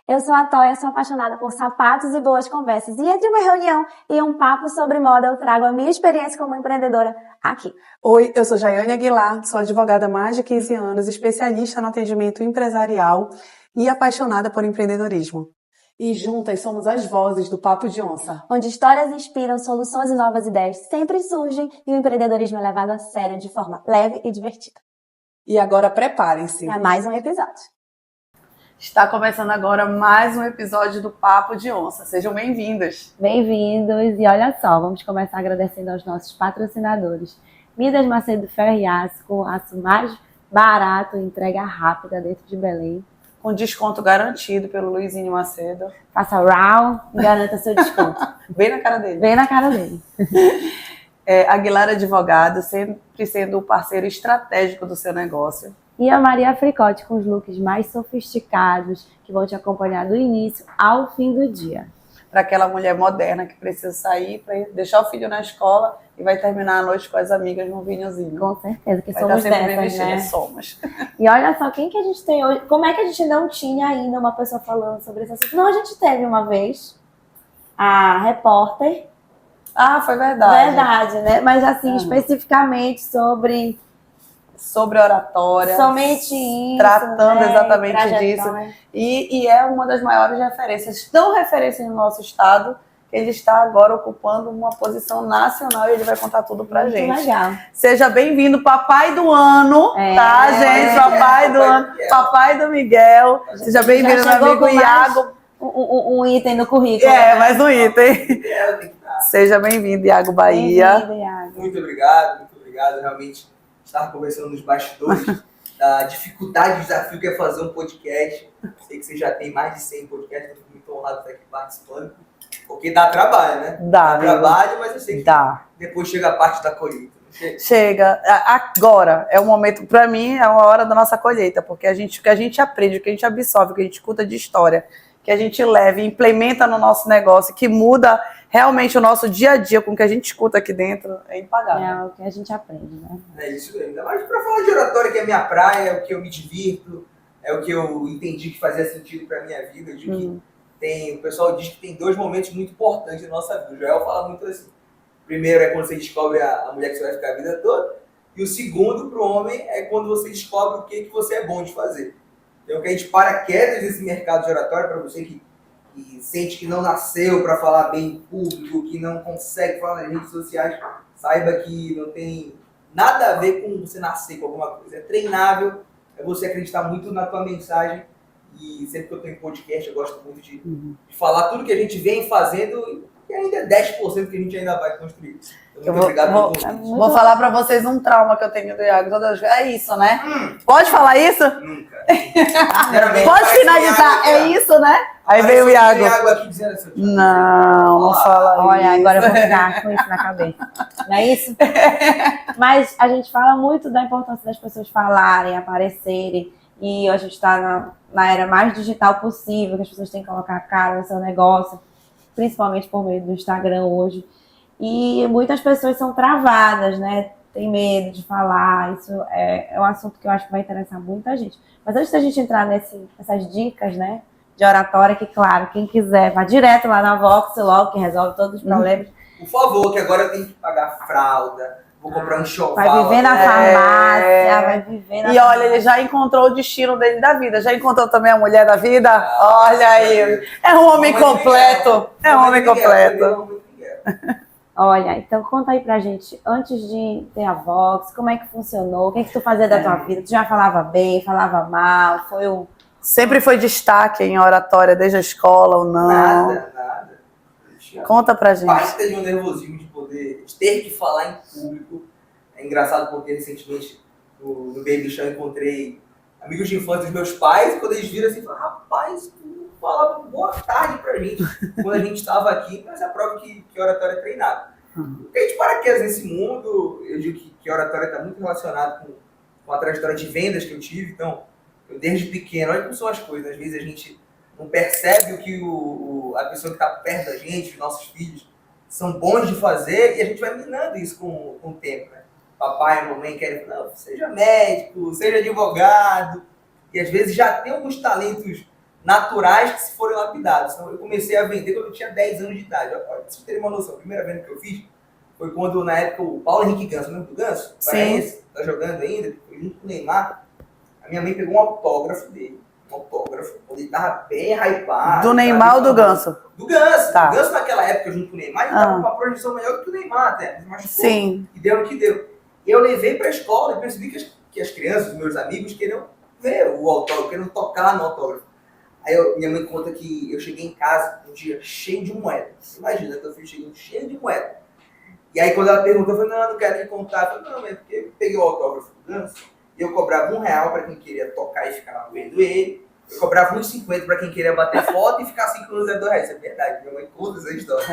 Eu sou a Toia, sou apaixonada por sapatos e boas conversas. E entre uma reunião e um papo sobre moda, eu trago a minha experiência como empreendedora aqui. Oi, eu sou Jaiane Aguilar, sou advogada há mais de 15 anos, especialista no atendimento empresarial e apaixonada por empreendedorismo. E juntas somos as vozes do Papo de Onça, onde histórias inspiram, soluções e novas ideias sempre surgem e o empreendedorismo é levado a sério de forma leve e divertida. E agora preparem-se para mais um episódio. Está começando agora mais um episódio do Papo de Onça. Sejam bem-vindos. Bem-vindos. E olha só, vamos começar agradecendo aos nossos patrocinadores. Midas Macedo Ferro e Aço, com o aço mais barato, entrega rápida dentro de Belém. Com desconto garantido pelo Luizinho Macedo. Faça RAW e garanta seu desconto. Bem na cara dele. Bem na cara dele. Aguilar Advogado, sempre sendo o parceiro estratégico do seu negócio. E a Maria Fricote, com os looks mais sofisticados, que vão te acompanhar do início ao fim do dia. Para aquela mulher moderna que precisa sair, para deixar o filho na escola e vai terminar a noite com as amigas num vinhozinho. Com certeza, que vai somos dessas, né? Somos. E olha só, quem que a gente tem hoje? Como é que a gente não tinha ainda uma pessoa falando sobre esse assunto? Não, a gente teve uma vez a repórter. Ah, foi verdade. Verdade, né? Mas assim, especificamente sobre oratória. Somente isso. Tratando exatamente disso. E é uma das maiores referências, tão referência no nosso estado, que ele está agora ocupando uma posição nacional e ele vai contar tudo pra gente. Muito legal. Seja bem-vindo, papai do ano, tá, gente? Papai do ano, papai do Miguel. Seja bem-vindo, meu amigo Iago. Um item no currículo. Mais um item. Seja bem-vindo, Iago Bahia. Bem-vindo, Iago. Muito obrigado. Realmente, estava conversando nos bastidores da dificuldade, do desafio que é fazer um podcast. Sei que você já tem mais de 100 podcasts, estou muito honrado de estar aqui participando. Porque dá trabalho, né? Dá trabalho, mas eu sei que depois chega a parte da colheita. Chega. Agora é o momento, para mim, é a hora da nossa colheita, porque o que a gente aprende, o que a gente absorve, o que a gente escuta de história, que a gente leva e implementa no nosso negócio, que muda realmente o nosso dia a dia com o que a gente escuta aqui dentro, é impagável. É o que a gente aprende, né? É isso mesmo. Ainda mais para falar de oratória, que é a minha praia, é o que eu me divirto, é o que eu entendi que fazia sentido para minha vida. Eu digo que o pessoal diz que tem dois momentos muito importantes na nossa vida. O Joel fala muito assim. O primeiro é quando você descobre a mulher que você vai ficar a vida toda. E o segundo, para o homem, é quando você descobre o que você é bom de fazer. Então, que a gente paraquedas nesse mercado de oratória, para você que sente que não nasceu para falar bem em público, que não consegue falar nas redes sociais, saiba que não tem nada a ver com você nascer com alguma coisa. É treinável, é você acreditar muito na tua mensagem. E sempre que eu estou em podcast, eu gosto muito de falar tudo que a gente vem fazendo e ainda é 10% que a gente ainda vai construir. Então, muito obrigado pelo convite. Vou falar para vocês um trauma que eu tenho do Iago. É isso, né? Pode falar isso? Nunca. Pode finalizar. É isso, né? Aí veio o Iago. Aqui dizendo assim, não fala isso. Olha, agora eu vou ficar com isso na cabeça. Não é isso? Mas a gente fala muito da importância das pessoas falarem, aparecerem. E a gente está na era mais digital possível, que as pessoas têm que colocar a cara no seu negócio, principalmente por meio do Instagram hoje. E muitas pessoas são travadas, né? Tem medo de falar. Isso é um assunto que eu acho que vai interessar muita gente. Mas antes da gente entrar nessas dicas, né, de oratória, que, claro, quem quiser, vá direto lá na Vox logo, que resolve todos os problemas. Por favor, que agora eu tenho que pagar fralda, vou comprar um choval. Vai viver na farmácia, vai viver na E olha, ele já encontrou o destino dele da vida. Já encontrou também a mulher da vida? Olha aí. É um homem completo. É um homem completo. Olha, então conta aí pra gente, antes de ter a Vox, como é que funcionou? O que tu fazia da tua vida? Tu já falava bem, falava mal? Sempre foi destaque em oratória, desde a escola ou não? Nada. Conta pra gente. Parte de um nervosismo de ter que falar em público. É engraçado porque recentemente no Baby Show eu encontrei amigos de infância dos meus pais, e quando eles viram assim, falaram, rapaz, tu falava boa tarde pra gente quando a gente estava aqui, mas é a prova que oratória é treinada. Porque a gente paraquedas nesse mundo, eu digo que oratória está muito relacionado com a trajetória de vendas que eu tive, então eu desde pequeno, olha como são as coisas, às vezes a gente não percebe o que a pessoa que está perto da gente, os nossos filhos, são bons de fazer, e a gente vai minando isso com o tempo, né? Papai e mamãe querem, não, seja médico, seja advogado, e às vezes já tem alguns talentos naturais que se forem lapidados. Então, eu comecei a vender quando eu tinha 10 anos de idade. Olha, pra vocês terem uma noção, a primeira venda que eu fiz foi quando, na época, o Paulo Henrique Ganso, lembra do Ganso? Sim. Tá jogando ainda, foi junto com o Neymar. A minha mãe pegou um autógrafo dele. Um autógrafo, quando ele tava bem hypado. Do Neymar ou do Ganso? Do Ganso. Tá. O Ganso naquela época, junto com o Neymar, ele tava com uma projeção melhor do que o Neymar até. Mas Sim. e deu o que deu. E eu levei pra escola e percebi que as crianças, os meus amigos, queriam ver o autógrafo, queriam tocar no autógrafo. Aí minha mãe conta que eu cheguei em casa um dia cheio de moeda. Imagina, que eu fui chegando cheio de moeda. E aí quando ela perguntou, eu falei, não quero te contar. Eu falei, não, é porque eu peguei o autógrafo do Ganso e eu cobrava R$1 para quem queria tocar e ficar lá vendo ele. Eu cobrava R$1,50 para quem queria bater foto e ficar 5 anos R$2. Isso é verdade, minha mãe conta essa história.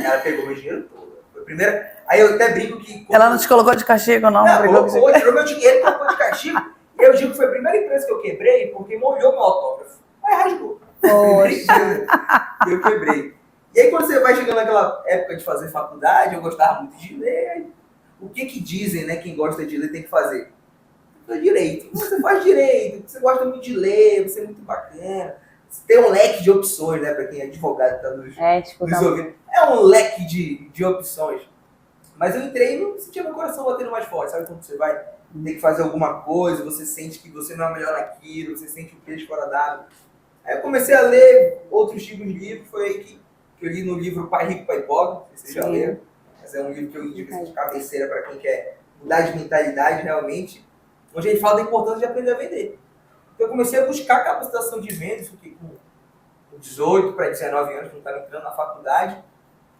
Ela pegou meu dinheiro todo. Foi a primeira... Aí eu até brinco que... Ela não te colocou de castigo, não? Não, tirou meu dinheiro, colocou de castigo. E eu digo que foi a primeira empresa que eu quebrei porque molhou meu autógrafo. Aí rasgou. Eu quebrei. E aí quando você vai chegando naquela época de fazer faculdade, eu gostava muito de ler. O que dizem, né? Quem gosta de ler tem que fazer. Direito. Você faz direito, você gosta muito de ler, você é muito bacana. Você tem um leque de opções, né? Para quem é advogado que está nos ouvindo. É um leque de opções. Mas eu entrei e não sentia meu coração batendo mais forte. Sabe quando você vai ter que fazer alguma coisa, você sente que você não é melhor naquilo, você sente o peixe fora d'água. Aí eu comecei a ler outros tipos de livros, foi aí que eu li no livro Pai Rico, Pai Pobre, não sei se vocês já leram, mas é um livro que eu indico de cabeceira para quem quer mudar de mentalidade realmente, onde ele fala da importância de aprender a vender. Então eu comecei a buscar capacitação de vendas, fiquei com 18 para 19 anos, quando estava entrando na faculdade,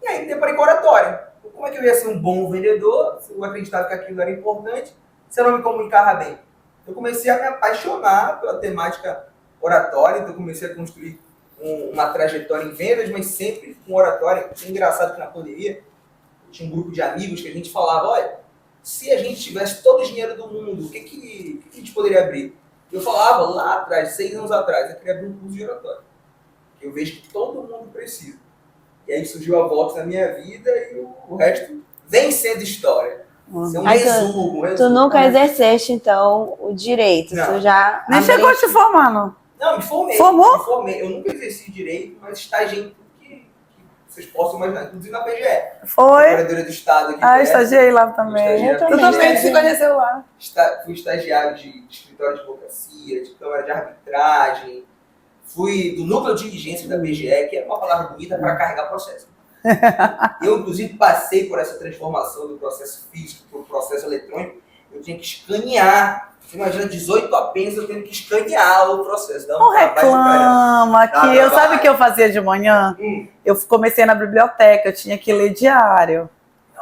e aí deparei com oratória. Como é que eu ia ser um bom vendedor, se eu acreditava que aquilo era importante, se eu não me comunicava bem? Eu comecei a me apaixonar pela temática oratória, então eu comecei a construir uma trajetória em vendas, mas sempre com oratória. É engraçado que na pandemia eu tinha um grupo de amigos que a gente falava, olha, se a gente tivesse todo o dinheiro do mundo, o que a gente poderia abrir? Eu falava lá atrás, 6 anos atrás, eu queria abrir um curso de oratória, que eu vejo que todo mundo precisa. E aí surgiu a Vox na minha vida e o resto vem sendo história. Isso é um resumo. Tu nunca exercesse, então, o direito. Não. Tu já Nem chegou a te formar, não? Não, me formei. Formou? Me formei. Eu nunca exerci direito, mas estagiei em tudo que vocês possam imaginar, inclusive na PGE. Foi? Procuradora do Estado aqui. Ah, estagiei lá também. Eu Tu também se conheceu lá. Fui estagiário de escritório de advocacia, de câmara de arbitragem. Fui do núcleo de diligência da PGE, que é uma palavra bonita para carregar processo. Eu, inclusive, passei por essa transformação do processo físico para o processo eletrônico. Eu tinha que escanear. Você imagina, 18 apenas, eu tendo que escanear o processo. Não reclama que eu sabe o que eu fazia de manhã? Eu comecei na biblioteca, eu tinha que ler diário.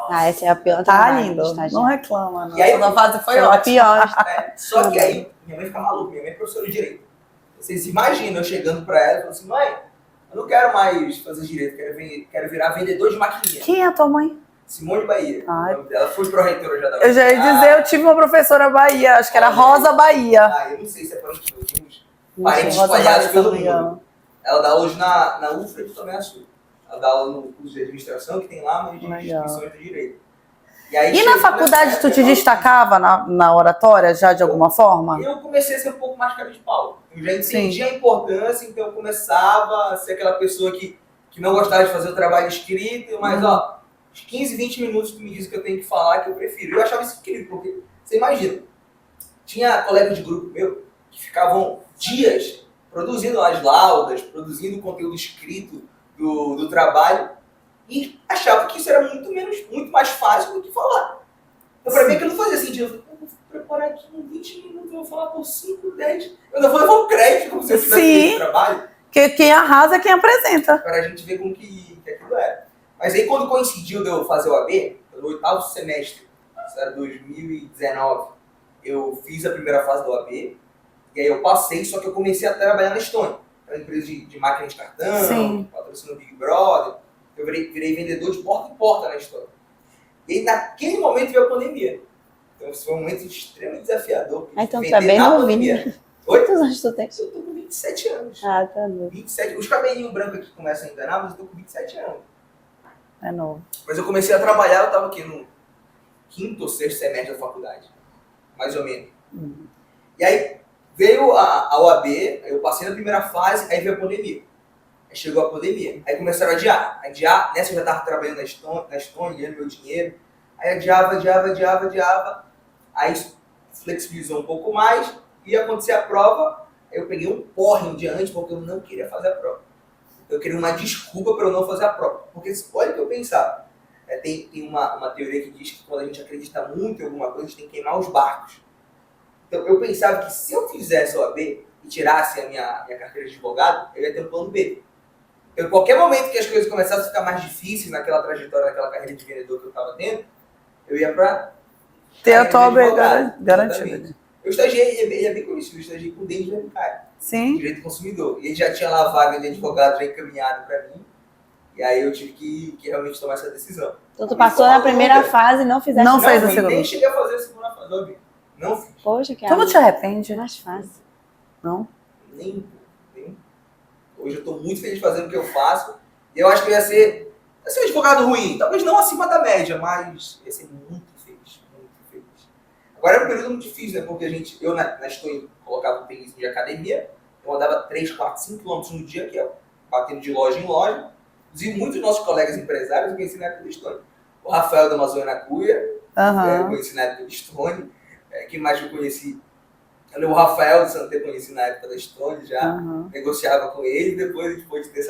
Ah, essa é a pior. Tá lindo. Não reclama, não. E aí, a fase foi é ótima. pior. Só que aí, minha mãe fica maluca, minha mãe é professora de direito. Vocês imaginam eu chegando para ela e falando assim, mãe, eu não quero mais fazer direito, quero virar vendedor de maquininha. Quem é a tua mãe? Simone Bahia. Ai. O nome dela. Fui pró-reitora já da Eu já ia dizer, eu tive uma professora Bahia, acho que era Rosa Bahia. Eu não sei se é parente, eu tinha uns parentes Rosa espalhados Bahia, pelo se não me engano. mundo. Ela dá hoje na UFRA de Tomé Açu. Ela dá aula no curso de administração, que tem lá, mas de instituições do direito. E na faculdade tu te destacava na oratória já de alguma forma? Eu comecei a ser um pouco mais cara de pau. Eu já entendi a importância, então eu começava a ser aquela pessoa que não gostava de fazer o trabalho escrito, mas ó, uns 15, 20 minutos tu me diz que eu tenho que falar, que eu prefiro. Eu achava isso incrível, porque você imagina, tinha colega de grupo meu que ficavam dias produzindo as laudas, produzindo conteúdo escrito do trabalho, e achava que isso era muito mais fácil do que falar. Então, pra mim, aquilo não fazia sentido. Eu vou preparar aqui em 20 minutos, eu vou falar por 5, 10. Eu não vou levar um crédito como se eu tivesse feito o trabalho. Porque quem arrasa é quem apresenta. Para a gente ver como que aquilo era. Mas aí, quando coincidiu de eu fazer o AB, no 8º semestre, isso era 2019, eu fiz a primeira fase do AB, e aí eu passei, só que eu comecei a trabalhar na Estônia. Era uma empresa de máquina de cartão, patrocínio Big Brother. Eu virei vendedor de porta em porta na Estônia. E aí, naquele momento, veio a pandemia. Então, isso foi um momento extremamente desafiador. Então, tu é bem novinho. Oi? Quantos anos tu tem? Eu tô com 27 anos. Ah, tá doido. 27. Os cabelinhos brancos aqui começam a enganar, mas eu tô com 27 anos. É novo. Mas eu comecei a trabalhar, eu tava aqui no 5º ou 6º semestre da faculdade. Mais ou menos. E aí, Veio a OAB, eu passei na primeira fase, aí veio a pandemia. Aí chegou a pandemia. Aí começaram a adiar. Nessa eu já estava trabalhando na Stone, ganhando meu dinheiro. Aí adiava. Aí flexibilizou um pouco mais, ia acontecer a prova. Aí eu peguei um porre um dia antes, porque eu não queria fazer a prova. Eu queria uma desculpa para eu não fazer a prova. Porque olha o que eu pensava. Tem uma teoria que diz que quando a gente acredita muito em alguma coisa, a gente tem que queimar os barcos. Então eu pensava que se eu fizesse a OAB e tirasse a minha carteira de advogado, eu ia ter um plano B. Então, em qualquer momento que as coisas começassem a ficar mais difíceis naquela trajetória, naquela carreira de vendedor que eu estava tendo, eu ia para ter a tua OAB garantida. Eu estagiei, ele é bem conhecido, eu estagiei com o Denis Vernicari, direito do consumidor. E ele já tinha lá a vaga de advogado já encaminhado para mim. E aí eu tive que realmente tomar essa decisão. Então tu passou na primeira fase e não fizeste Não fez a Nem segunda. cheguei a fazer a segunda fase, óbvio. Não fiz. Poxa, que Tu não te arrepende? mais fácil. Não? Nem. Hoje eu tô muito feliz fazendo o que eu faço. E eu acho que eu ia ser um advogado ruim. Talvez não acima da média, mas ia ser muito feliz. Muito feliz. Agora é um período muito difícil, né? Porque eu na Stone colocava um tênis de academia. Eu andava 3, 4, 5 km no dia, que é batendo de loja em loja. Inclusive, muitos dos nossos colegas empresários eu conheci na época da Stone. O Rafael da Amazônia na Cuia, eu conheci na época da Stone. Quem mais eu conheci? O Rafael do Santé conheci na época da Stone já. Negociava com ele, depois a gente pôde ter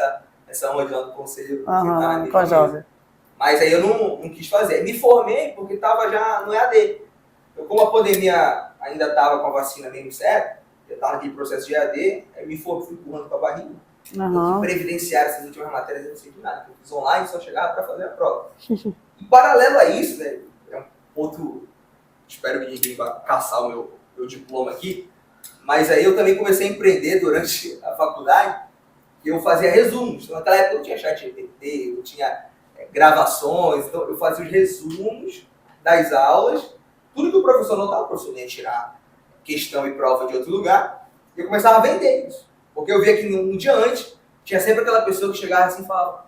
essa onda lá no conselho. Com a jovem. Mas aí eu não quis fazer. Me formei porque estava já no EAD. Eu, como a pandemia ainda estava com a vacina mesmo certo, eu estava naquele processo de EAD, aí me fui empurrando para a barriga. Previdenciário, essas últimas matérias, eu não sei de nada. Eu fiz online, só chegava para fazer a prova. Em paralelo a isso, né, é um outro... Espero que ninguém vá caçar o meu diploma aqui. Mas aí eu também comecei a empreender durante a faculdade. E eu fazia resumos. Então, naquela época eu não tinha chat GPT, eu tinha gravações. Então eu fazia os resumos das aulas. Tudo que o professor notava, o professor ia tirar questão e prova de outro lugar. E eu começava a vender isso. Porque eu via que um dia antes, tinha sempre aquela pessoa que chegava assim e falava: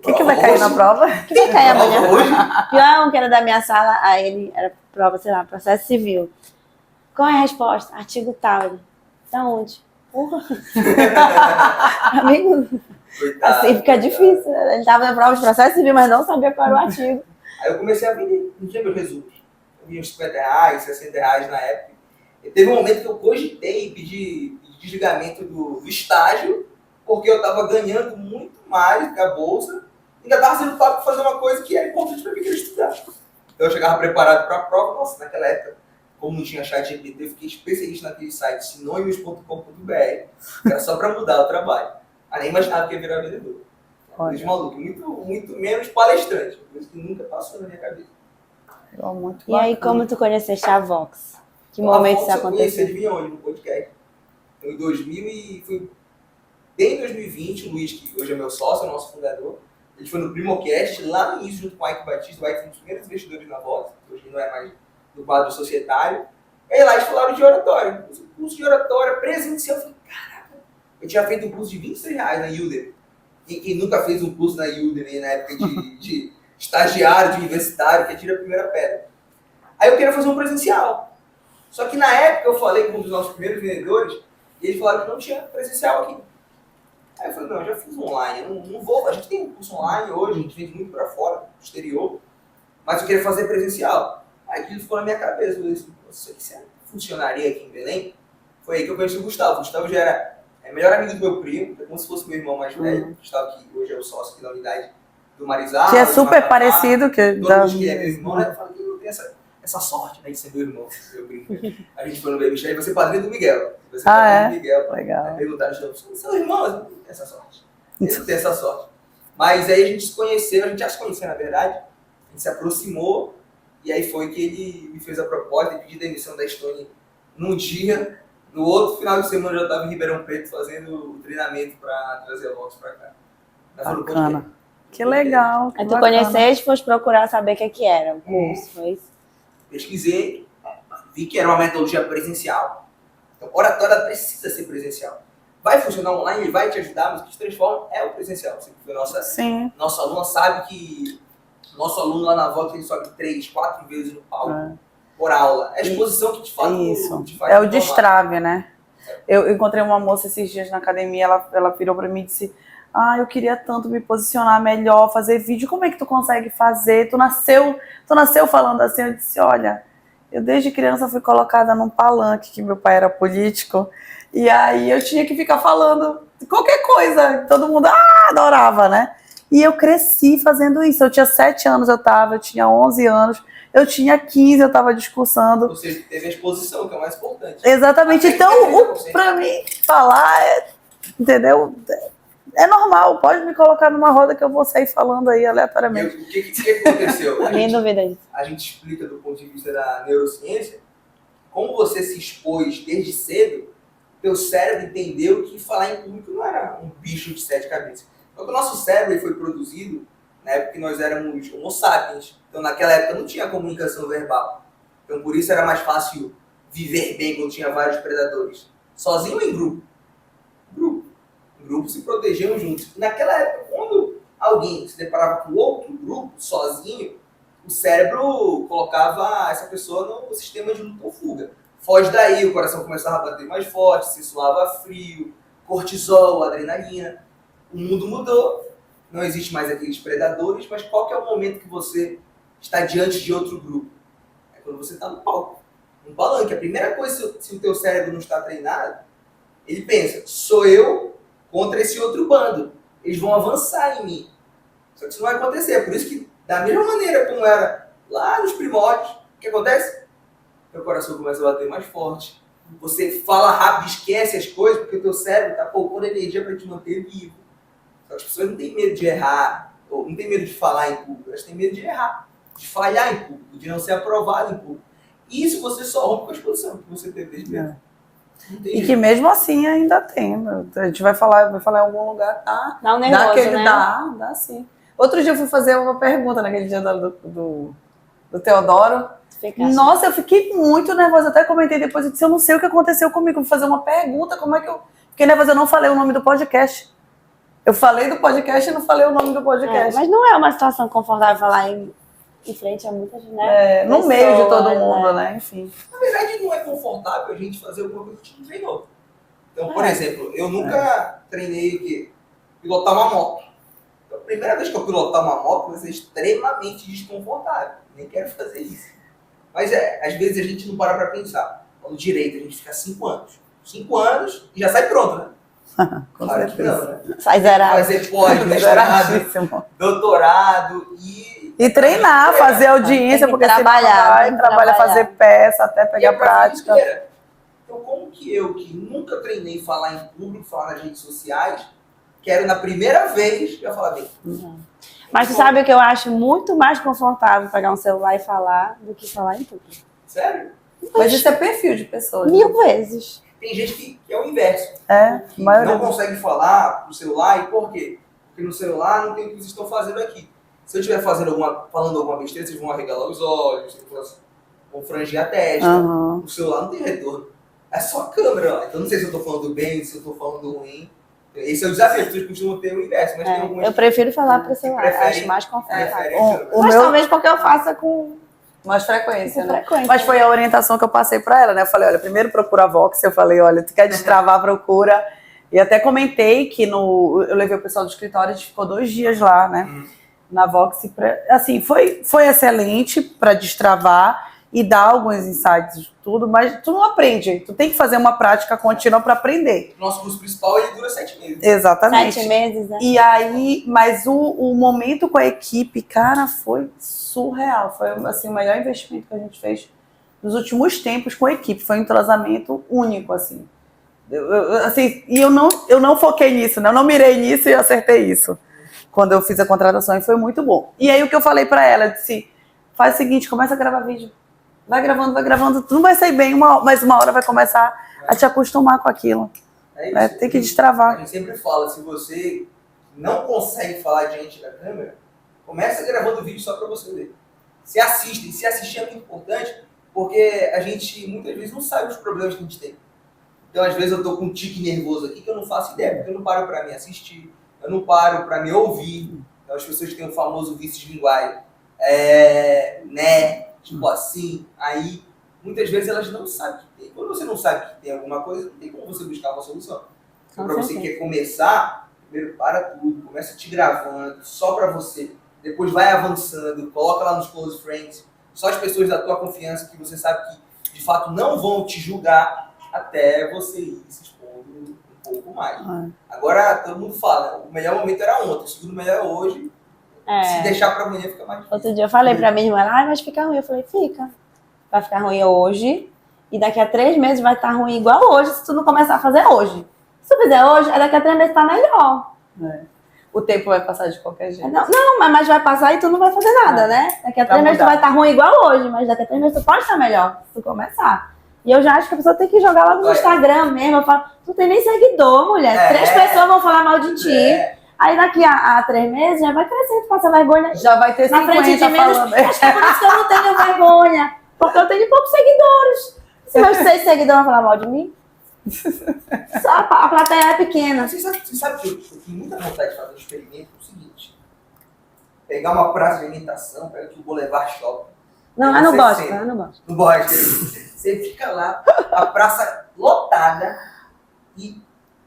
O que vai cair na prova? O que vai cair amanhã? Hoje? Pior um que era da minha sala, aí ele era prova, sei lá, processo civil. Qual é a resposta? Artigo tal. Da onde? Porra. Amigo, Coitado, assim fica difícil, né? Ele tava na prova de processo civil, mas não sabia qual era o artigo. Aí eu comecei a vender, não tinha meus resumos. Eu vinha uns R$50, R$60 na época. E teve um momento que eu cogitei pedir desligamento do estágio, porque eu estava ganhando muito mais que a bolsa, e ainda estava sendo pago para fazer uma coisa que era importante para mim, que era estudar. Então eu chegava preparado para a prova. Nossa, naquela época, como não tinha chat GPT, eu fiquei especialista naquele site sinônimos.com.br, que era só para mudar o trabalho. Aí nem imaginava que ia virar vendedor. Coisa maluca, muito menos palestrante, coisa que nunca passou na minha cabeça. Muito E aí, como tu conheceste a Vox? Que momento isso Eu conheci, aconteceu? adivinha onde? No podcast. Então, em 2000 e foi bem em 2020, o Luiz, que hoje é meu sócio, nosso fundador, ele foi no Primocast, lá no início, junto com o Ike Batista. O Ike foi um dos primeiros investidores na Vox, que hoje não é mais do quadro societário. E aí lá eles falaram de oratória. Curso de oratória presencial. Eu falei, caraca, eu tinha feito um curso de R$26 na Udemy. E quem nunca fez um curso na Udemy, na época de estagiário, de universitário, que atira a primeira pedra. Aí eu queria fazer um presencial. Só que na época eu falei com um dos nossos primeiros vendedores, e eles falaram que não tinha presencial aqui. Aí eu falei, não, eu já fiz online, eu não vou, a gente tem um curso online hoje, a gente vende muito para fora, no exterior, mas eu queria fazer presencial. Aí aquilo ficou na minha cabeça, eu falei assim, isso funcionaria aqui em Belém? Foi aí que eu conheci o Gustavo. O Gustavo já era melhor amigo do meu primo, como se fosse meu irmão mais velho. O Gustavo, que hoje é o sócio aqui da unidade do Marizal. Que é super parecido. Todo mundo que é meu irmão, né? Eu falo que não tem essa sorte, né, de ser meu irmão. Eu brinco. A gente foi no Baby Show e você padrinho do Miguel. Você padrinho do Miguel. Legal. Aí perguntaram, seu irmão, não tem essa sorte. Ele não tem essa sorte. Mas aí a gente se conheceu, a gente já se conhecia na verdade. A gente se aproximou e aí foi que ele me fez a proposta de pedir demissão da Stone num dia. No outro final de semana eu já estava em Ribeirão Preto fazendo o treinamento para trazer a Vox para cá. Bacana. Que legal. Aí tu conheceste e foste procurar saber o que era o curso, foi isso? Pesquisei, vi que era uma metodologia presencial. Então, oratória precisa ser presencial. Vai funcionar online, ele vai te ajudar, mas o que te transforma é o presencial. Nossa aluna sabe que nosso aluno lá na volta ele sobe 3, 4 vezes no palco por aula. É a exposição que te faz. Isso. É o destrave, né? Eu encontrei uma moça esses dias na academia, ela virou pra mim e disse: eu queria tanto me posicionar melhor, fazer vídeo. Como é que tu consegue fazer? Tu nasceu falando assim. Eu disse: olha, eu desde criança fui colocada num palanque, que meu pai era político, e aí eu tinha que ficar falando qualquer coisa. Todo mundo adorava, né? E eu cresci fazendo isso. Eu tinha 7 anos, eu tinha 11 anos, eu tinha 15, eu estava discursando. Ou seja, teve a exposição, que é o mais importante. Exatamente. Então, pra mim, falar, entendeu? É normal, pode me colocar numa roda que eu vou sair falando aí aleatoriamente. O que aconteceu? Nem duvida disso. A gente explica do ponto de vista da neurociência, como você se expôs desde cedo, teu cérebro entendeu que falar em público não era um bicho de 7 cabeças. Então, o nosso cérebro foi produzido na época que nós éramos homo sapiens. Então, naquela época não tinha comunicação verbal. Então, por isso era mais fácil viver bem quando tinha vários predadores. Sozinho ou em grupo? Grupo. Em grupo se protegiam juntos. E naquela época, quando alguém se deparava com outro grupo, sozinho, o cérebro colocava essa pessoa no sistema de luta ou fuga. Foge daí, o coração começava a bater mais forte, se suava frio, cortisol, adrenalina. O mundo mudou, não existe mais aqueles predadores, mas qual que é o momento que você está diante de outro grupo? É quando você está no palco, no palanque. A primeira coisa, se o teu cérebro não está treinado, ele pensa: sou eu contra esse outro bando. Eles vão avançar em mim. Só que isso não vai acontecer. É por isso que, da mesma maneira como era lá nos primórdios, o que acontece? Teu coração começa a bater mais forte. Você fala rápido, esquece as coisas, porque o teu cérebro está poupando energia para te manter vivo. As pessoas não têm medo de errar, ou não têm medo de falar em público, elas têm medo de errar, de falhar em público, de não ser aprovado em público. E isso você só rompe com a exposição que você teve desde mesmo. E que mesmo assim ainda tem. A gente vai falar em algum lugar, Dá um nervoso, né? Dá sim. Outro dia eu fui fazer uma pergunta naquele dia do Teodoro. Nossa, eu fiquei muito nervosa, até comentei depois, eu disse: eu não sei o que aconteceu comigo, eu fui fazer uma pergunta, como é que eu... Fiquei nervosa, eu não falei o nome do podcast. Eu falei do podcast e não falei o nome do podcast. Mas não é uma situação confortável falar em frente a muita gente, né? No meio de todo mundo, né? Enfim. Na verdade, não é confortável a gente fazer alguma coisa que a gente não treinou. Então, por exemplo, eu nunca treinei o quê? Pilotar uma moto. Então, a primeira vez que eu pilotar uma moto vai ser extremamente desconfortável. Nem quero fazer isso. Mas às vezes a gente não para pra pensar. No direito, a gente fica 5 anos. 5 anos e já sai pronto, né? Com Claro que não, certeza. né? Sai zerado. Fazer pós, mestrado, doutorado e treinar, fazer audiência, porque você vai trabalhar, fazer peça, até pegar prática. Então, como que eu, que nunca treinei falar em público, falar nas redes sociais, quero na primeira vez já falar bem? Mas tu sabe o que eu acho muito mais confortável pegar um celular e falar do que falar em público? Sério? Mas isso é perfil de pessoas. 1000 vezes. Tem gente que é o inverso. Que mas não consegue falar no celular. E por quê? Porque no celular não tem o que vocês estão fazendo aqui. Se eu estiver falando alguma besteira, vocês vão arregalar os olhos, vocês vão frangir a testa. O celular não tem retorno. É só a câmera lá. Então não sei se eu estou falando bem, se eu estou falando ruim. Esse é o desafio. As pessoas costumam ter o inverso. Mas tem algumas eu prefiro falar pro celular. Acho mais confortável. Mas talvez porque eu faça com mais frequência, né? frequência. Mas foi a orientação que eu passei para ela, né? Eu falei: olha, primeiro procura a Vox. Eu falei: olha, tu quer destravar, procura. E até comentei que eu levei o pessoal do escritório, a gente ficou 2 dias lá, né? Na Vox. Assim, foi excelente para destravar e dar alguns insights, tudo, mas tu não aprende. Tu tem que fazer uma prática contínua para aprender. Nosso curso principal, ele dura 7 meses. Exatamente. 7 meses, né? E aí, mas o momento com a equipe, cara, foi surreal. Foi, assim, o melhor investimento que a gente fez nos últimos tempos com a equipe. Foi um entrosamento único, assim. E eu não foquei nisso, né? Eu não mirei nisso e acertei isso quando eu fiz a contratação, e foi muito bom. E aí o que eu falei pra ela, eu disse: faz o seguinte, começa a gravar vídeo. Vai gravando, tu não vai sair bem, mas uma hora vai começar a te acostumar com aquilo. É isso. Tem que destravar. A gente sempre fala, se você não consegue falar diante da câmera, começa gravando vídeo só pra você ver. Se assistir é muito importante, porque a gente muitas vezes não sabe os problemas que a gente tem. Então, às vezes, eu tô com um tique nervoso aqui que eu não faço ideia, porque eu não paro pra me assistir, eu não paro pra me ouvir. Então, as pessoas têm o famoso vício de linguagem. Né? Tipo assim, aí muitas vezes elas não sabem que tem. Quando você não sabe que tem alguma coisa, não tem como você buscar uma solução. Então, para você que quer começar, primeiro para tudo, começa te gravando, só para você. Depois vai avançando, coloca lá nos close friends, só as pessoas da tua confiança que você sabe que de fato não vão te julgar até você ir se expondo um pouco mais. Agora todo mundo fala, o melhor momento era ontem, o segundo melhor é hoje. Se deixar para amanhã fica mais difícil. Outro dia eu falei pra minha irmã, mas fica ruim. Eu falei, fica. Vai ficar ruim hoje e daqui a 3 meses vai estar ruim igual hoje se tu não começar a fazer hoje. Se tu fizer hoje, daqui a 3 meses tá melhor. O tempo vai passar de qualquer jeito. Não, mas vai passar e tu não vai fazer nada, né? Daqui a 3 meses tu vai estar ruim igual hoje, mas daqui a 3 meses tu pode estar melhor se tu começar. E eu já acho que a pessoa tem que jogar lá no Instagram mesmo. Eu falo, tu tem nem seguidor, mulher. 3 pessoas vão falar mal de ti. Aí daqui a 3 meses já vai crescer, tu passa vergonha. Já vai ter 50 na frente de menos. falando. Acho que é por isso que eu não tenho vergonha. Porque eu tenho poucos seguidores. Se meus 6 seguidores vão falar mal de mim, só a plateia é pequena. Você sabe que eu tenho muita vontade de fazer um experimento, é o seguinte. Pegar uma praça de alimentação, pega aqui o Boulevard Shopping. Não, eu não gosto, eu não gosto. Não gosto. Você fica lá, a praça lotada, e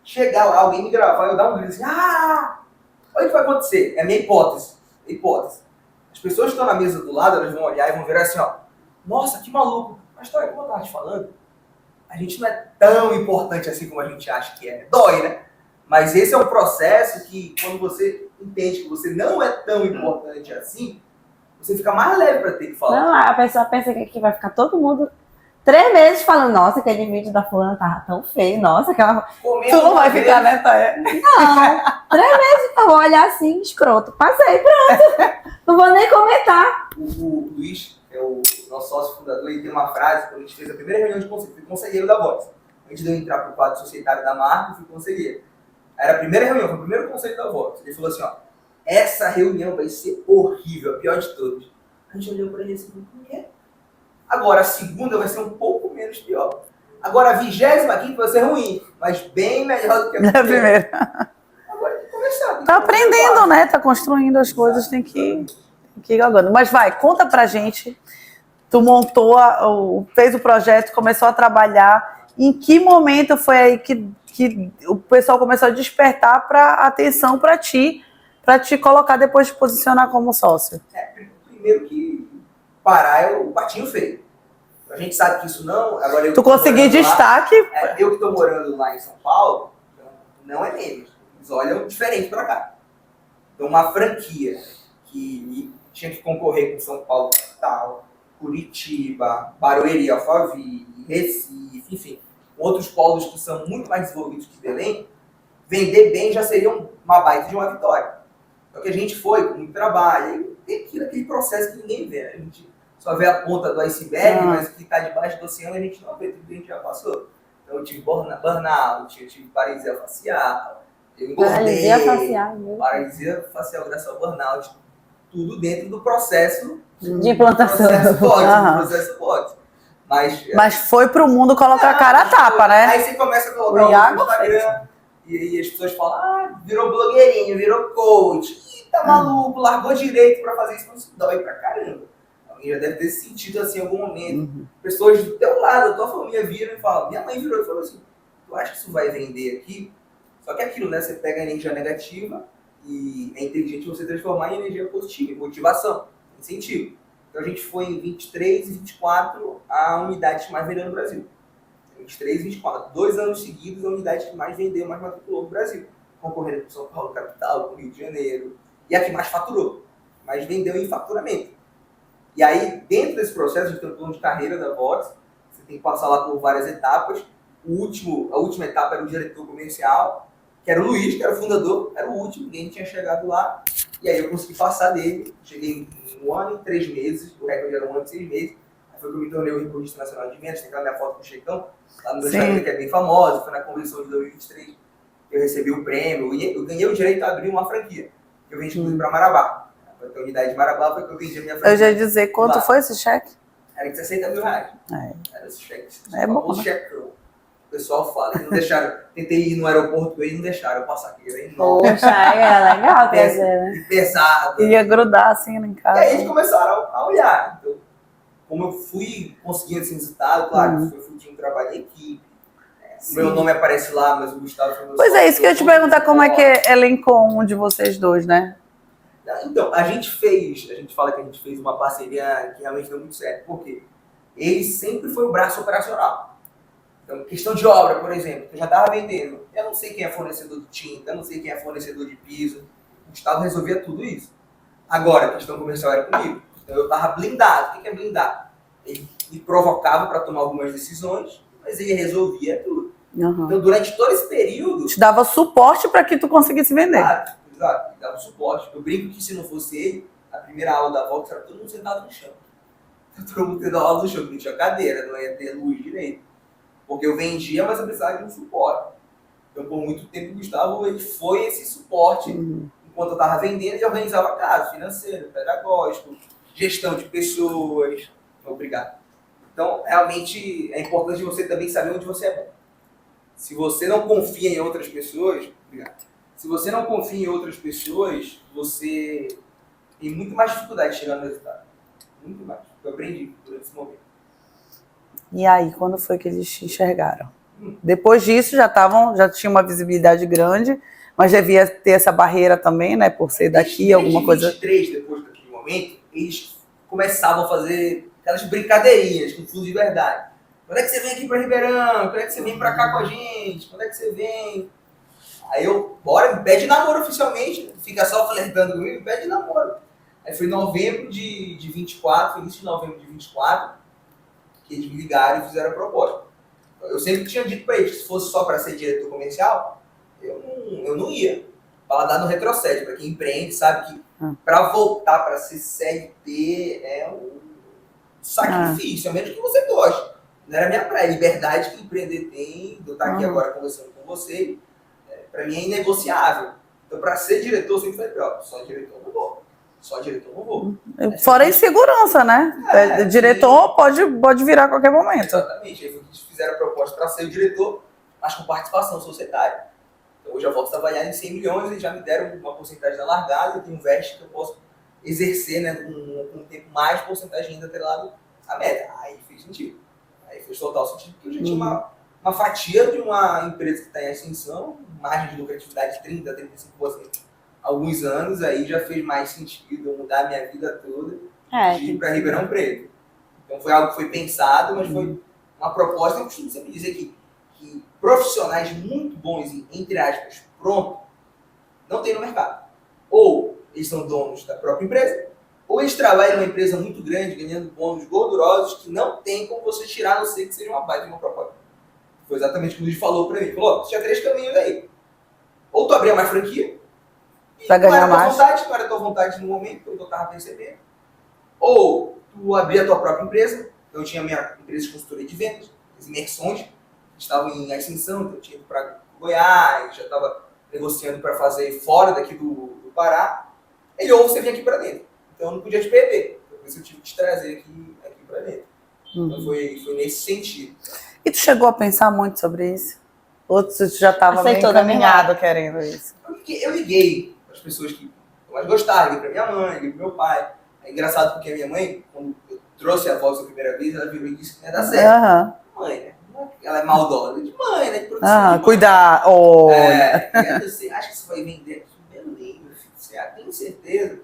chegar lá, alguém me gravar e eu dar um grito assim, olha o que vai acontecer. É a minha hipótese. As pessoas que estão na mesa do lado, elas vão olhar e vão virar assim, ó, nossa, que maluco. Mas, como eu estava te falando, a gente não é tão importante assim como a gente acha que é. Dói, né? Mas esse é um processo que, quando você entende que você não é tão importante assim, você fica mais leve para ter que falar. Não, a pessoa pensa que aqui vai ficar todo mundo 3 meses falando, nossa, aquele vídeo da fulana tava tão feio, nossa, aquela... Tu não vai ficar, né, Thaia? Não, 3 meses eu vou olhar assim, escroto. Passei, pronto. Não vou nem comentar. O Luiz, é o nosso sócio fundador, ele tem uma frase, quando a gente fez a primeira reunião de conselho, fui conselheiro da Vox. Antes de eu entrar para o quadro societário da marca, eu fui conselheiro. Era a primeira reunião, foi o primeiro conselho da Vox. Ele falou assim, ó, essa reunião vai ser horrível, a pior de todas. A gente olhou para ele assim, por quê? Agora, a segunda vai ser um pouco menos pior. Agora, a 25ª vai ser ruim, mas bem melhor do que a primeira. Agora tem que começar. Tá aprendendo, né? Tá construindo as coisas, tem que ir galgando. Mas vai, conta pra gente. Tu montou, fez o projeto, começou a trabalhar. Em que momento foi aí que o pessoal começou a despertar atenção para te colocar depois de posicionar como sócio? Primeiro que parar é o patinho feio. A gente sabe que isso não... Agora tu conseguiu destaque? Eu que estou morando lá em São Paulo, não é menos. Eles olham diferente para cá. Então, uma franquia que tinha que concorrer com São Paulo capital, Curitiba, Barueri, Alphaville, Recife, enfim, outros polos que são muito mais desenvolvidos que Belém, vender bem já seria uma baita de uma vitória. Então, que a gente foi com muito trabalho, e tem aquele processo que ninguém vê. A gente só vê a ponta do iceberg, mas o que está debaixo do oceano a gente não vê, tudo a gente já passou. Então, eu tive burnout, eu tive paralisia facial, eu engordei, paralisia facial graças ao burnout, tudo dentro do processo de implantação. Do processo POTS. Mas foi pro mundo colocar a cara a tapa, né? Aí você começa a colocar no Instagram, e aí as pessoas falam, virou blogueirinho, virou coach, tá maluco, largou direito pra fazer isso, mas dói pra caramba. Alguém já deve ter sentido assim em algum momento. Pessoas do teu lado, da tua família viram e falam, minha mãe virou e falou assim, tu acha que isso vai vender aqui? Só que é aquilo, né? Você pega a energia negativa e é inteligente você transformar em energia positiva, em motivação, incentivo. Então a gente foi em 23 e 24 a unidade que mais vendeu no Brasil. 23 e 24. 2 anos seguidos a unidade que mais vendeu, mais matriculou no Brasil. Concorrendo com São Paulo capital, com Rio de Janeiro. E a que mais faturou. Mais vendeu em faturamento. E aí, dentro desse processo, a gente tem um plano de carreira da Vox. Você tem que passar lá por várias etapas. A última etapa era o diretor comercial, que era o Luiz, que era o fundador. Era o último, ninguém tinha chegado lá. E aí eu consegui passar dele. Cheguei em 1 ano e 3 meses. O recorde era 1 ano e 6 meses. Aí foi que eu me tornei o recordista nacional de vendas. Tem aquela minha foto com o Checão, lá no meu Instagram, que é bem famosa. Foi na convenção de 2023. Eu recebi o prêmio. Eu ganhei o direito a abrir uma franquia. Eu vendi inclusive para Marabá. A unidade de Marabá foi que eu vendi a minha franquia. Eu já ia dizer, quanto foi esse cheque? Era de 60 mil reais. Era esse cheque. É bom, né? Checão. O pessoal fala, eles não deixaram, tentei ir no aeroporto e não deixaram eu passar aqui, era enorme. Poxa, é legal trazer, né? Pesado. Ia grudar assim em casa. E aí eles começaram a olhar. Então, como eu fui conseguindo esse resultado, claro, foi fruto de um trabalho em equipe. O meu nome aparece lá, mas o Gustavo foi meu Pois sócio, é, isso que eu ia te perguntar, como é que é elencou um de vocês dois, né? Então, a gente fala que a gente fez uma parceria que realmente deu muito certo. Por quê? Ele sempre foi o braço operacional. Então, questão de obra, por exemplo, que eu já estava vendendo. Eu não sei quem é fornecedor de tinta, eu não sei quem é fornecedor de piso. O Gustavo resolvia tudo isso. Agora, a questão comercial era comigo. Então, eu estava blindado. O que é blindar? Ele me provocava para tomar algumas decisões, mas ele resolvia tudo. Uhum. Então, durante todo esse período... Te dava suporte para que tu conseguisse vender. Exato, ele dava suporte. Eu brinco que se não fosse ele, a primeira aula da volta era todo mundo sentado no chão. Todo mundo tendo aula no chão, não tinha cadeira, não ia ter luz direito. Porque eu vendia, mas eu precisava de um suporte. Então, por muito tempo, o Gustavo ele foi esse suporte. Enquanto eu estava vendendo, ele organizava a casa, financeiro, pedagógico, gestão de pessoas. Obrigado. Então, realmente, é importante você também saber onde você é bom. Se você não confia em outras pessoas, obrigado. Se você não confia em outras pessoas, você tem muito mais dificuldade de chegar no resultado. Muito mais. Eu aprendi durante esse momento. E aí, quando foi que eles te enxergaram? Depois disso, já tinha uma visibilidade grande, mas devia ter essa barreira também, né? Por ser daqui, alguma coisa... Em 2023, depois daquele momento, eles começavam a fazer aquelas brincadeirinhas com fundo de verdade. Quando é que você vem aqui para Ribeirão? Quando é que você vem para cá com a gente? Quando é que você vem? Aí eu, bora, me pede namoro oficialmente. Fica só flertando comigo, me pede namoro. Aí foi em novembro de 24, início de novembro de 24, que eles me ligaram e fizeram a proposta. Eu sempre tinha dito para eles que se fosse só para ser diretor comercial, eu não ia. Paladar no retrocede. Para quem empreende, sabe que para voltar para ser CLT é um sacrifício, a menos que você goste. Não era minha praia. A liberdade que empreender tem, de eu estar aqui agora conversando com você, para mim é inegociável. Então, para ser diretor, eu sempre falei, só diretor não vou. Só diretor não vou. Fora a insegurança, né? Diretor pode virar a qualquer momento. Exatamente. Aí eles fizeram a proposta para ser o diretor, mas com participação societária. Então, hoje eu volto a trabalhar em 100 milhões, eles já me deram uma porcentagem da largada, eu tenho um veste que eu posso exercer, né, com um tempo mais porcentagem ainda atrelado à meta. Aí fez sentido. Aí fez total sentido, porque eu já tinha uma fatia de uma empresa que está em ascensão, margem de lucratividade de 30%, 35%. Alguns anos, aí já fez mais sentido eu mudar a minha vida toda de ir para Ribeirão Preto. Então foi algo que foi pensado, mas foi uma proposta. Eu costumo sempre dizer que profissionais muito bons e, entre aspas, pronto, não tem no mercado. Ou eles são donos da própria empresa, ou eles trabalham numa empresa muito grande, ganhando bônus gordurosos, que não tem como você tirar, a não ser que seja uma baita de uma proposta. Foi exatamente o que o Luiz falou para mim. Falou, você tinha 3 caminhos aí. Ou tu abria mais franquia, pra ganhar mais. Não era a tua vontade no momento que eu estava percebendo. Ou tu abria a tua própria empresa. Eu tinha minha empresa de consultoria de vendas, as imersões, que estavam em ascensão, então eu tinha ido para Goiás, já estava negociando para fazer fora daqui do Pará. Ou você vinha aqui para dentro. Então eu não podia te perder. Por isso eu tive que te trazer aqui para dentro. Então foi nesse sentido. E tu chegou a pensar muito sobre isso? Ou tu já estava meio encaminhado querendo isso? Eu liguei para as pessoas que eu mais gostava, liguei para minha mãe, liguei para meu pai. É engraçado porque a minha mãe, quando eu trouxe a voz a primeira vez, ela virou e disse que não ia dar certo. Mãe, né? Ela é maldosa. De mãe, né? De produção. Cuidar. Acho que você vai vender aqui, beleza, você tem certeza.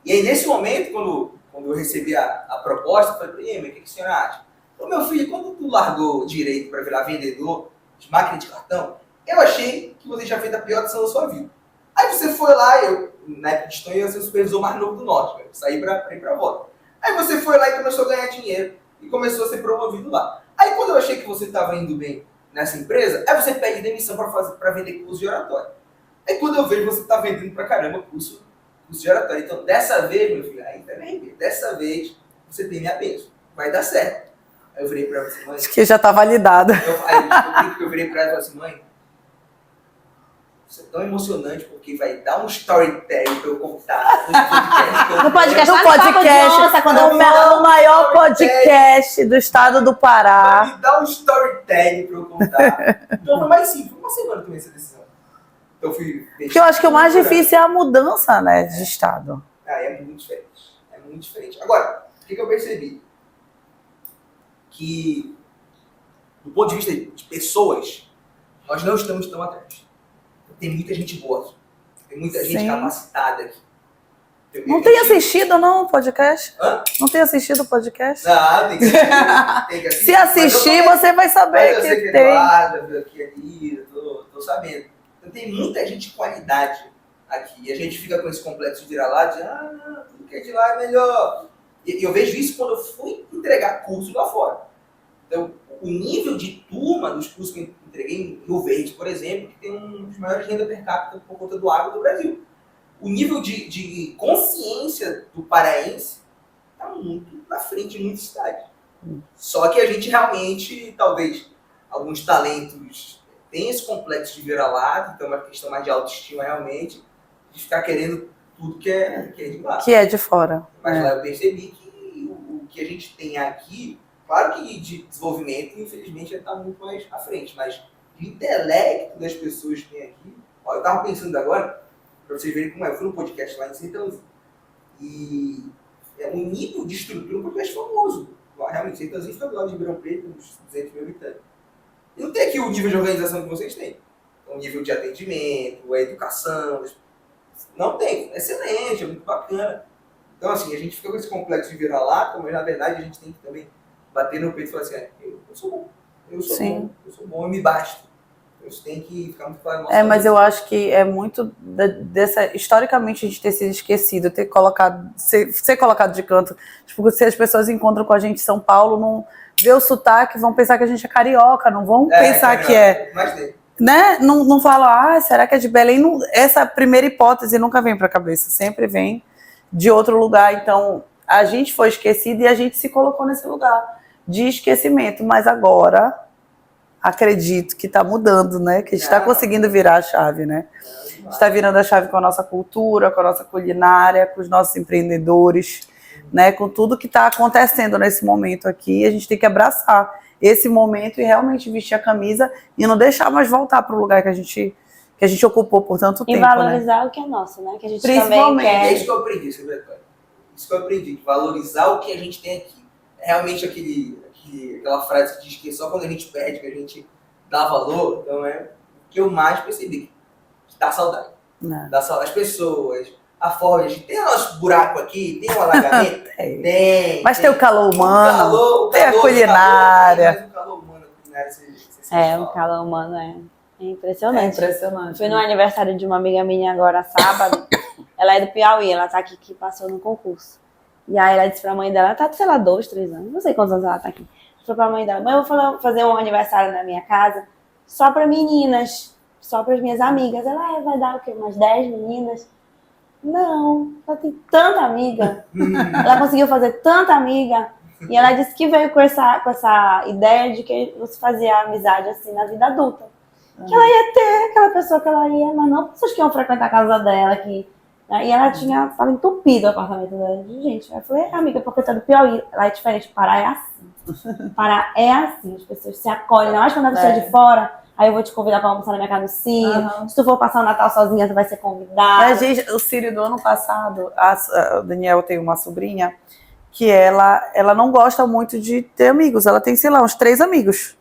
E aí, nesse momento, quando eu recebi a proposta, eu falei, mas o que a senhora acha? Falei, meu filho, quando tu largou direito para virar vendedor de máquina de cartão, eu achei que você já fez a pior decisão da sua vida. Aí você foi lá, na época de gestão, eu ia ser o supervisor mais novo do Norte, eu saí para ir para volta. Aí você foi lá e começou a ganhar dinheiro e começou a ser promovido lá. Aí quando eu achei que você estava indo bem nessa empresa, aí você pede demissão para vender curso de oratório. Aí quando eu vejo você está vendendo pra caramba curso de oratório. Então dessa vez, meu filho, aí também, dessa vez você tem minha bênção, vai dar certo. Aí eu virei para ela e falei, mãe... Acho que já está validado. Eu virei para ela e falei assim, mãe, isso é tão emocionante porque vai dar um storytelling pra eu contar. No podcast, o maior podcast do estado do Pará. Vai me dar um storytelling pra eu contar. Então foi mais simples, foi uma semana que eu tomei essa decisão. Então fui... Porque eu acho que o mais difícil é a mudança, né, de estado. É muito diferente. É muito diferente. Agora, o que eu percebi? que, do ponto de vista de pessoas, nós não estamos tão atrás. Tem muita gente boa aqui. Tem muita gente Sim. capacitada aqui. Não tem assistido, não, o podcast? Hã? Não tem assistido o podcast? Não, tem que assistir. Tem que assistir. Se assistir, você vai saber eu sei que que tem. já viu aqui ali, eu tô sabendo. Então tem muita gente de qualidade aqui. E a gente fica com esse complexo de vira-lata, não, tudo que é de lá é melhor. E eu vejo isso quando eu fui entregar curso lá fora. Então, o nível de turma dos cursos que eu entreguei em Rio Verde, por exemplo, que tem um dos maiores renda per capita por conta do agro do Brasil. O nível de consciência do paraense está muito na frente de muita cidade. Só que a gente realmente, talvez, alguns talentos têm esse complexo de vira-lata, então é uma questão mais de autoestima realmente, de ficar querendo tudo que é de lá. Que é de fora. Mas lá eu percebi que o que a gente tem aqui, claro que de desenvolvimento, infelizmente, já está muito mais à frente, mas o intelecto das pessoas que tem aqui, ó, eu estava pensando agora, para vocês verem como é, eu fui no podcast lá em Sertãozinho, e é um nível de estrutura, um podcast famoso, lá realmente, Sertãozinho fica do lado de Ribeirão Preto, uns 200 mil habitantes. E não tem aqui o nível de organização que vocês têm, o nível de atendimento, a educação, não tem, é excelente, é muito bacana. Então, assim, a gente fica com esse complexo de vira-lata, mas na verdade a gente tem que também bater no peito e falar assim, eu sou bom, eu sou bom, eu me basto. Isso tem que ficar muito claro. Mas eu acho que é muito dessa, historicamente, a gente ter sido esquecido, ter colocado, ser colocado de canto. Tipo, se as pessoas encontram com a gente em São Paulo, não vê o sotaque, vão pensar que a gente é carioca, não vão pensar que é. Né? Não falam, será que é de Belém? Não, essa primeira hipótese nunca vem pra cabeça, sempre vem de outro lugar. Então, a gente foi esquecido e a gente se colocou nesse lugar de esquecimento. Mas agora, acredito que está mudando, né? Que a gente está conseguindo virar a chave, né? A gente está virando a chave com a nossa cultura, com a nossa culinária, com os nossos empreendedores, né? Com tudo que está acontecendo nesse momento aqui. A gente tem que abraçar esse momento e realmente vestir a camisa e não deixar mais voltar para o lugar que a gente ocupou por tanto tempo. E valorizar o que é nosso, né? Que a gente Principalmente. também quer. É isso que eu aprendi, Silveira. Isso que eu aprendi, valorizar o que a gente tem aqui. É realmente aquela frase que diz que só quando a gente perde que a gente dá valor. Então é o que eu mais percebi, que dá saudade. Dá saudade. As pessoas, a forma, a gente tem o nosso buraco aqui, tem o alagamento, tem. Mas tem o calor humano, tem a culinária. Mas o calor humano, a culinária, o calor humano é impressionante. É impressionante. Fui no aniversário de uma amiga minha agora, sábado. Ela é do Piauí, ela tá aqui, que passou no concurso. E aí ela disse pra mãe dela, ela tá, sei lá, 2, 3 anos, não sei quantos anos ela tá aqui. Falou pra mãe dela, mãe, eu vou fazer um aniversário na minha casa só pra meninas, só pras minhas amigas. Ela, vai dar o quê? Umas 10 meninas? Não, ela tem tanta amiga. Ela conseguiu fazer tanta amiga. E ela disse que veio com essa ideia de que você fazia amizade assim na vida adulta. Que ela ia ter aquela pessoa que ela ia, mas não pessoas que iam frequentar a casa dela, que... E ela estava entupido o apartamento dela de gente. Eu falei, amiga, porque você é do Piauí, lá é diferente, Pará é assim. Pará é assim, as pessoas se acolhem, ainda mais quando a pessoa é de fora. Aí eu vou te convidar para almoçar na minha casa no Círio. Se tu for passar o Natal sozinha, tu vai ser convidada. O Círio do ano passado, o Daniel tem uma sobrinha que ela não gosta muito de ter amigos. Ela tem, sei lá, uns 3 amigos.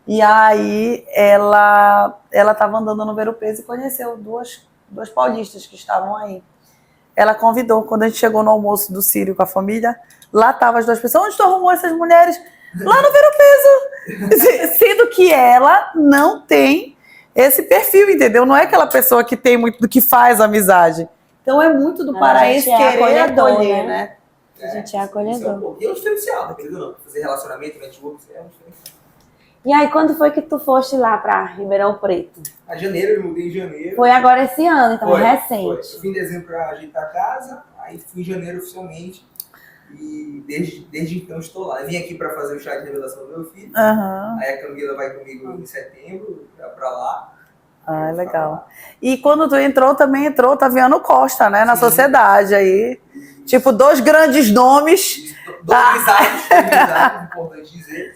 E aí ela estava andando no Ver o Peso e conheceu duas paulistas que estavam aí. Ela convidou, quando a gente chegou no almoço do Círio com a família, lá estavam as 2 pessoas. Onde tu arrumou essas mulheres? Lá no Ver o Peso. Sendo que ela não tem esse perfil, entendeu? Não é aquela pessoa que tem muito do que faz amizade. Então é muito do paraense querer acolher, né? A gente é acolhedor. E é um diferencial, né? Não, fazer relacionamento, network, é um diferencial. E aí, quando foi que tu foste lá pra Ribeirão Preto? Em janeiro, eu mudei em janeiro. Foi agora esse ano, então recente. Foi. Eu vim em dezembro pra ajeitar a casa, aí fui em janeiro oficialmente. E desde então estou lá. Eu vim aqui para fazer o chá de revelação do meu filho. Aí a Camila vai comigo em setembro, para lá. Ah, legal. E quando tu entrou, também entrou Taviano Costa, né? Na sociedade aí. Tipo, 2 grandes nomes. 2 grisalhos, importante dizer.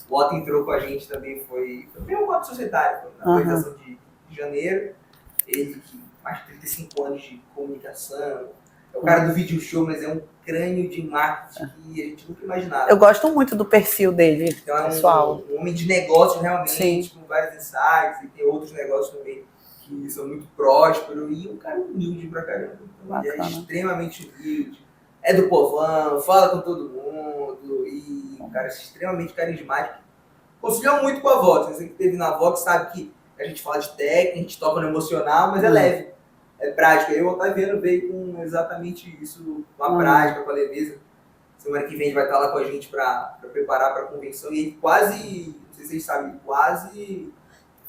O Otto entrou com a gente também, foi um voto societário, na organização de janeiro. Ele que mais de 35 anos de comunicação, É o cara do vídeo show, mas é um crânio de marketing que a gente nunca imaginava. Eu gosto muito do perfil dele, Então é pessoal. um homem de negócio realmente, Sim. com vários insights, e tem outros negócios também que são muito prósperos, e um cara humilde pra caramba. Então, ele é Bacana. extremamente humilde, é do povão, fala com todo mundo, e um cara extremamente carismático. Conciliou muito com a Vox. Você que teve na Vox sabe que a gente fala de técnica, a gente toca no emocional, mas é leve, é prático. Eu, o Otaviano, veio com exatamente isso, com a prática, com a leveza. Semana que vem ele vai estar lá com a gente para preparar para a convenção, e ele quase, não sei se vocês sabem, ele quase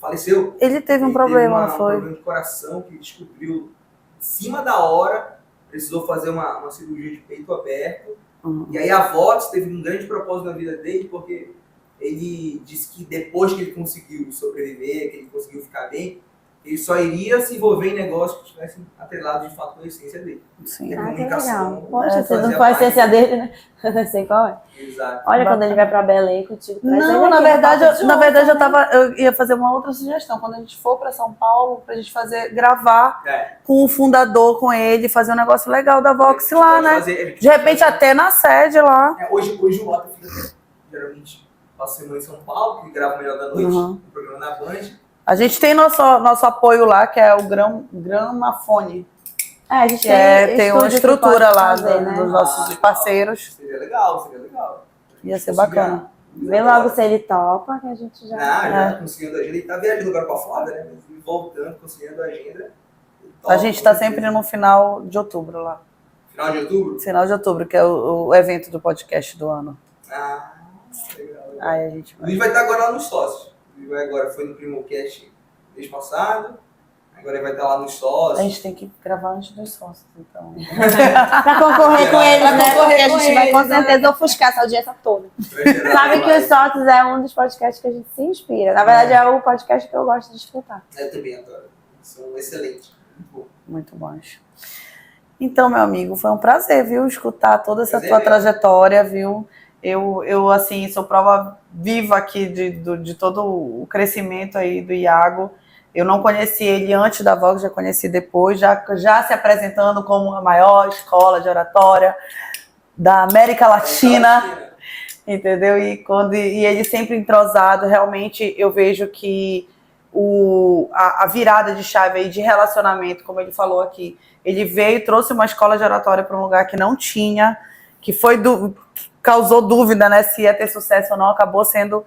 faleceu. Ele teve um Ele problema, teve não foi? um problema de coração que ele descobriu em cima da hora, precisou fazer uma cirurgia de peito aberto. E aí a Vox teve um grande propósito na vida dele, porque ele disse que depois que ele conseguiu sobreviver, que ele conseguiu ficar bem, ele só iria se envolver em negócios que estivessem atrelados de fato com a essência dele. Sim. Ah, que legal. Poxa, É, você não fazia foi a parte. essência dele, né? Eu não sei qual é. Exato. Olha, Bacana. quando ele vai pra Belém contigo, traz ele Não, aqui na verdade, Papo de na Onça, verdade né? eu ia fazer uma outra sugestão. Quando a gente for para São Paulo, pra gente gravar com o fundador, com ele, fazer um negócio legal da Vox lá, né? De repente até na sede lá. Hoje o Otto fica geralmente passa semana em São Paulo, que grava o Melhor da Noite, no programa na Band. A gente tem nosso apoio lá, que é o Gramafone. É, a gente Que tem uma estúdio que estrutura pode lá fazer, né? dos nossos parceiros. Seria legal, seria legal. Ia ser bacana. Vê logo se ele topa, que a gente já... Já conseguindo a agenda. Ele tá viajando agora pra Flávia, né? Mas voltando, conseguindo a agenda. A gente tá sempre no final de outubro lá. Final de outubro? Final de outubro, que é o evento do podcast do ano. Ah, legal. Aí a gente O Luiz vai estar agora lá nos sócios. O Luiz vai agora, foi no Primocast mês passado. Agora ele vai estar lá nos sócios. A gente tem que gravar antes dos sócios, então. Pra concorrer com eles, né? concorrer Porque a com gente vai com eles, né? certeza ofuscar essa audiência toda. Vai gerar Sabe que mais. os Sócios é um dos podcasts que a gente se inspira. Na verdade, é o podcast que eu gosto de escutar. Eu também adoro. São excelentes. Muito bom. Muito bons. Então, meu amigo, foi um prazer, viu? Escutar toda essa Prazer tua mesmo. trajetória, viu? Eu, assim, sou prova viva aqui de todo o crescimento aí do Iago. Eu não conheci ele antes da Vox, já conheci depois, já se apresentando como a maior escola de oratória da América Latina, entendeu? E ele sempre entrosado, realmente eu vejo que a virada de chave aí de relacionamento, como ele falou aqui, ele veio e trouxe uma escola de oratória para um lugar que não tinha, que causou dúvida, né, se ia ter sucesso ou não, acabou sendo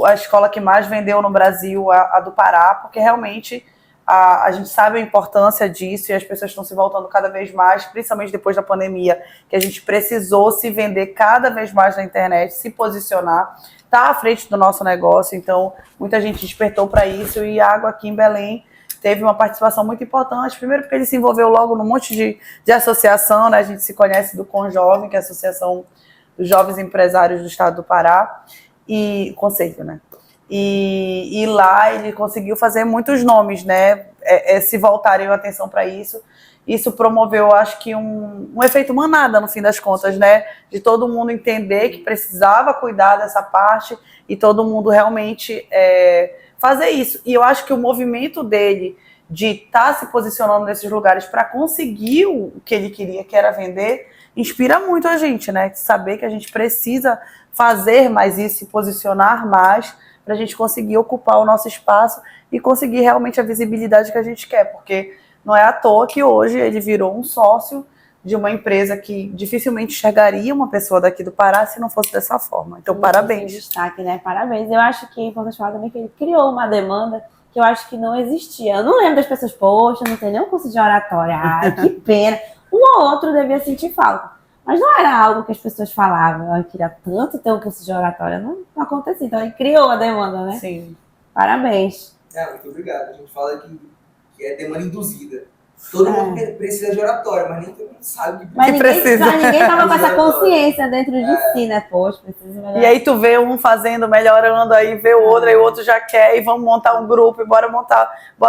a escola que mais vendeu no Brasil, a do Pará, porque realmente a gente sabe a importância disso e as pessoas estão se voltando cada vez mais, principalmente depois da pandemia, que a gente precisou se vender cada vez mais na internet, se posicionar, tá à frente do nosso negócio, então muita gente despertou para isso e a Água aqui em Belém teve uma participação muito importante, primeiro porque ele se envolveu logo num monte de associação, né? A gente se conhece do Conjovem, que é a Associação dos Jovens Empresários do Estado do Pará, e conselho, né? E lá ele conseguiu fazer muitos nomes, né? Se voltarem a atenção para isso. Isso promoveu, acho que, um efeito manada, no fim das contas, né? De todo mundo entender que precisava cuidar dessa parte e todo mundo realmente fazer isso. E eu acho que o movimento dele de estar se posicionando nesses lugares para conseguir o que ele queria, que era vender, inspira muito a gente, né? De saber que a gente precisa fazer mais isso, se posicionar mais, para a gente conseguir ocupar o nosso espaço e conseguir realmente a visibilidade que a gente quer, porque não é à toa que hoje ele virou um sócio de uma empresa que dificilmente enxergaria uma pessoa daqui do Pará se não fosse dessa forma. Então, parabéns. Destaque, né? Parabéns. Eu acho que é importante falar também que ele criou uma demanda que eu acho que não existia. Eu não lembro das pessoas, poxa, não tem nenhum curso de oratória. Ai, que pena. Um ou outro devia sentir falta. Mas não era algo que as pessoas falavam. Eu queria tanto ter um curso de oratória. Não acontecia. Então, ele criou a demanda, né? Sim. Parabéns. Muito obrigado. A gente fala que é demanda induzida. Todo mundo precisa de oratória, mas nem todo mundo sabe que Mas precisa. ninguém tava com essa consciência dentro de si, né? Poxa, precisa melhorar. E aí tu vê um fazendo, melhorando, aí vê o outro, aí o outro já quer, e vamos montar um grupo, e bora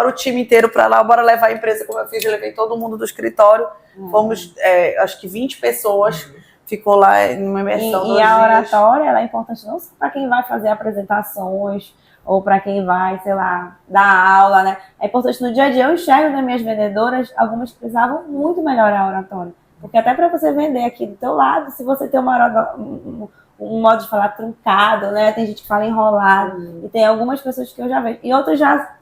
o time inteiro pra lá, bora levar a empresa, como eu fiz, eu levei todo mundo do escritório, fomos, acho que 20 pessoas, ficou lá numa imersão. E a oratória, ela é importante não só para quem vai fazer apresentações, ou para quem vai, sei lá, dar aula, né? É importante no dia a dia. Eu enxergo nas minhas vendedoras, algumas que precisavam muito melhorar a oratória. Porque até para você vender aqui do teu lado, se você tem um modo de falar truncado, né? Tem gente que fala enrolado. E tem algumas pessoas que eu já vejo. E outras já...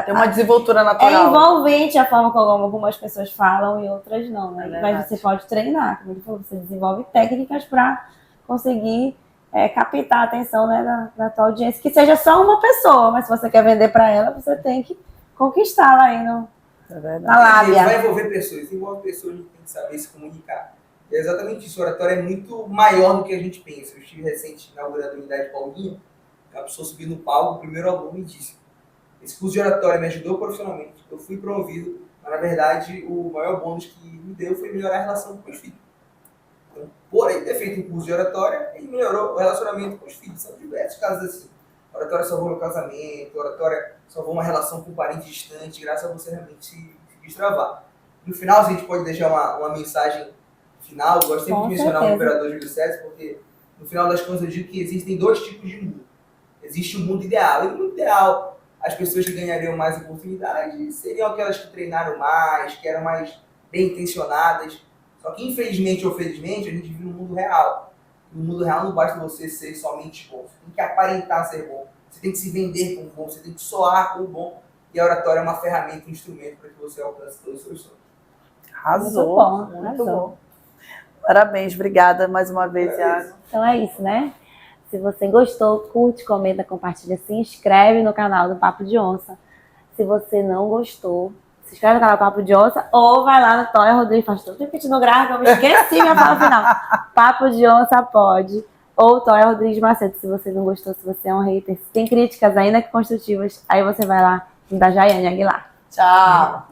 Tem uma desenvoltura É natural. envolvente a forma como algumas pessoas falam e outras não, né? É verdade. Mas você pode treinar, como ele falou, você desenvolve técnicas para conseguir captar a atenção, né, da tua audiência, que seja só uma pessoa, mas se você quer vender para ela, você tem que conquistá-la aí É verdade. na lábia. Vai envolver pessoas, envolve pessoas, a gente tem que saber se comunicar. E é exatamente isso, o oratório é muito maior do que a gente pensa. Eu estive recente inaugurando a unidade Paulinha, a pessoa subiu no palco, o primeiro aluno, e disse: esse curso de oratória me ajudou profissionalmente, eu fui promovido, mas na verdade o maior bônus que me deu foi melhorar a relação com os filhos. Então, por ele ter feito um curso de oratória, ele melhorou o relacionamento com os filhos. São diversos casos assim. A oratória salvou meu casamento, a oratória salvou uma relação com um parente distante, graças a você realmente se destravar. No final, a gente pode deixar uma mensagem final. Eu gosto sempre de mencionar o imperador Júlio César, porque no final das contas eu digo que existem dois tipos de mundo. Existe o mundo ideal. E no mundo ideal, as pessoas que ganhariam mais oportunidades seriam aquelas que treinaram mais, que eram mais bem intencionadas. Só que, infelizmente ou felizmente, a gente vive no mundo real. No mundo real não basta você ser somente bom. Você tem que aparentar ser bom. Você tem que se vender como bom. Você tem que soar como bom. E a oratória é uma ferramenta, um instrumento para que você alcance todos os seus sonhos. Arrasou. Muito bom, Muito arrasou. bom. Parabéns, obrigada mais uma vez, Iago. Então é isso, né? Se você gostou, curte, comenta, compartilha, se inscreve no canal do Papo de Onça. Se você não gostou, se inscreve no canal do Papo de Onça ou vai lá no Toia Rodrigues. Faz todo tempo que a gente não grava, eu me esqueci minha fala final. Papo de Onça pode. Ou Toia Rodrigues Macedo, se você não gostou, se você é um hater. Se tem críticas ainda que construtivas, aí você vai lá da Jaiane Aguilar. Tchau.